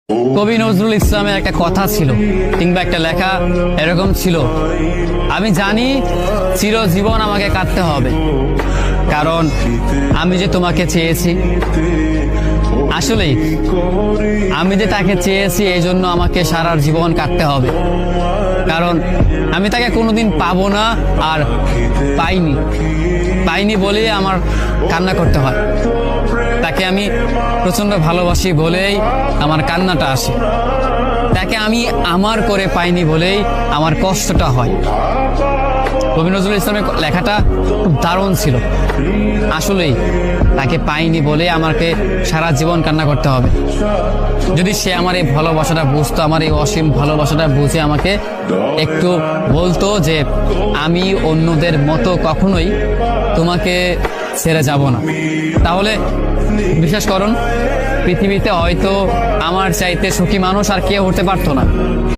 কবি নজরুল ইসলামের একটা কথা ছিল কিংবা একটা লেখা এরকম ছিল, আমি জানি চিরজীবন আমাকে কাঁদতে হবে, কারণ আমি যে তোমাকে চেয়েছি। আসলেই আমি যে তাকে চেয়েছি এই জন্য আমাকে সারা জীবন কাঁদতে হবে, কারণ আমি তাকে কোনোদিন পাবো না, আর পাইনি বলেই আমার কান্না করতে হয়। তাকে আমি প্রচন্ড ভালোবাসি বলেই আমার কান্নাটা আসে, তাকে আমি আমার করে পাইনি বলেই আমার কষ্টটা হয়। কবি নজরুল ইসলামের লেখাটা খুব দারুণ ছিল। আসলেই তাকে পাইনি বলে আমাকে সারা জীবন কান্না করতে হবে। যদি সে আমার এই ভালোবাসাটা বুঝতো, আমার এই অসীম ভালোবাসাটা বুঝে আমাকে একটু বলতো যে আমি অন্যদের মতো কখনোই তোমাকে ছেড়ে যাব না, তাহলে বিশ্বাস করুন পৃথিবীতে হয়তো আমার চাইতে সুখী মানুষ আর কেউ হতে পারতো না।